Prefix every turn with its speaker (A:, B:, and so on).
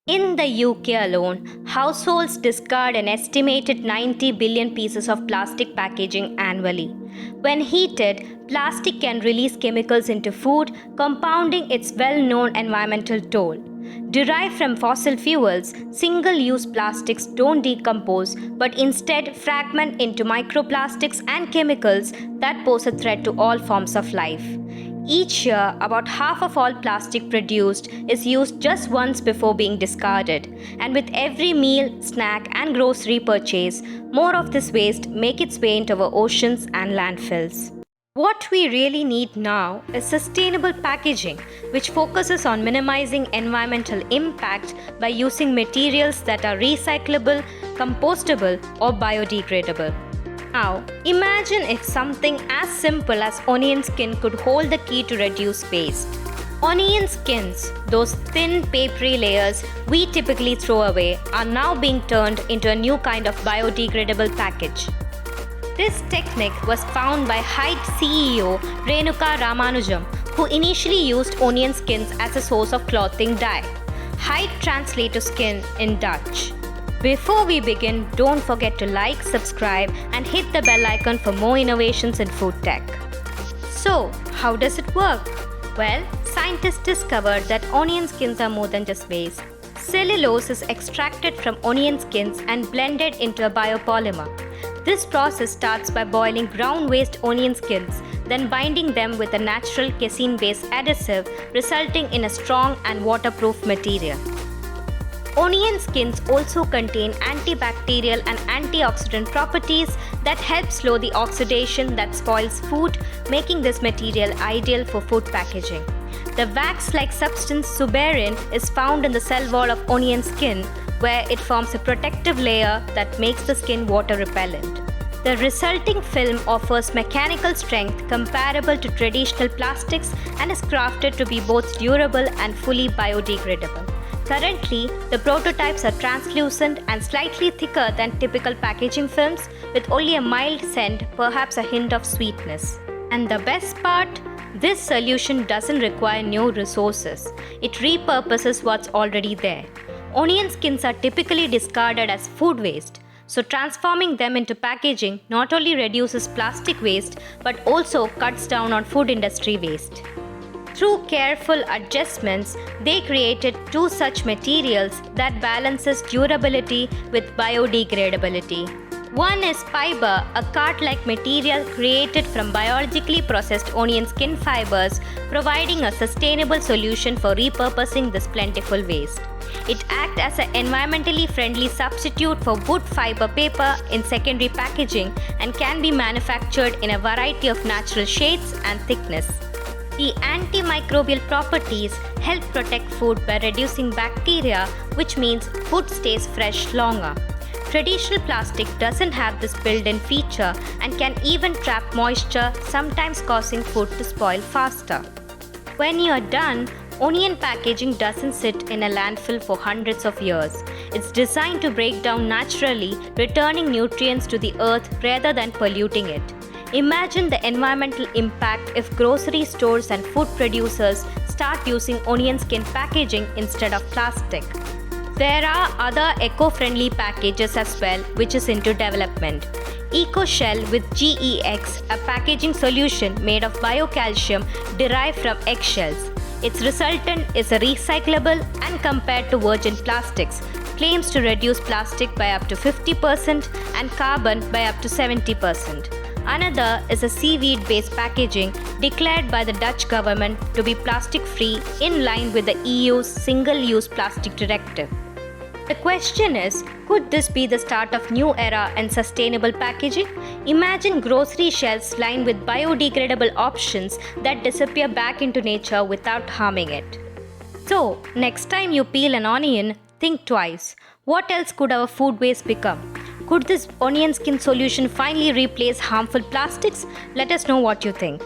A: In the UK alone, households discard an estimated 90 billion pieces of plastic packaging annually. When heated, plastic can release chemicals into food, compounding its well-known environmental toll. Derived from fossil fuels, single-use plastics don't decompose but instead fragment into microplastics and chemicals that pose a threat to all forms of life. Each year, about half of all plastic produced is used just once before being discarded, and with every meal, snack, and grocery purchase, more of this waste makes its way into our oceans and landfills. What we really need now is sustainable packaging, which focuses on minimizing environmental impact by using materials that are recyclable, compostable, or biodegradable. Now, imagine if something as simple as onion skin could hold the key to reduce waste. Onion skins, those thin papery layers we typically throw away, are now being turned into a new kind of biodegradable package. This technique was found by HUID CEO Renuka Ramanujam, who initially used onion skins as a source of clothing dye. HUID translates to skin in Dutch. Before we begin, don't forget to like, subscribe, and hit the bell icon for more innovations in food tech. So, how does it work? Well, scientists discovered that onion skins are more than just waste. Cellulose is extracted from onion skins and blended into a biopolymer. This process starts by boiling ground waste onion skins, then binding them with a natural casein-based adhesive, resulting in a strong and waterproof material. Onion skins also contain antibacterial and antioxidant properties that help slow the oxidation that spoils food, making this material ideal for food packaging. The wax-like substance suberin is found in the cell wall of onion skin, where it forms a protective layer that makes the skin water repellent. The resulting film offers mechanical strength comparable to traditional plastics and is crafted to be both durable and fully biodegradable. Currently, the prototypes are translucent and slightly thicker than typical packaging films, with only a mild scent, perhaps a hint of sweetness. And the best part? This solution doesn't require new resources. It repurposes what's already there. Onion skins are typically discarded as food waste, so transforming them into packaging not only reduces plastic waste but also cuts down on food industry waste. Through careful adjustments, they created two such materials that balances durability with biodegradability. One is Pyber, a card-like material created from biologically processed onion skin fibers, providing a sustainable solution for repurposing this plentiful waste. It acts as an environmentally friendly substitute for wood fiber paper in secondary packaging and can be manufactured in a variety of natural shades and thickness. The antimicrobial properties help protect food by reducing bacteria, which means food stays fresh longer. Traditional plastic doesn't have this built-in feature and can even trap moisture, sometimes causing food to spoil faster. When you're done, onion packaging doesn't sit in a landfill for hundreds of years. It's designed to break down naturally, returning nutrients to the earth rather than polluting it. Imagine the environmental impact if grocery stores and food producers start using onion skin packaging instead of plastic. There are other eco-friendly packages as well, which is into development. EcoShell with GEX, a packaging solution made of biocalcium derived from eggshells. Its resultant is a recyclable and compared to virgin plastics, claims to reduce plastic by up to 50% and carbon by up to 70%. Another is a seaweed-based packaging declared by the Dutch government to be plastic-free in line with the EU's Single-Use Plastic Directive. The question is, could this be the start of new era in sustainable packaging? Imagine grocery shelves lined with biodegradable options that disappear back into nature without harming it. So, next time you peel an onion, think twice. What else could our food waste become? Could this onion skin solution finally replace harmful plastics? Let us know what you think.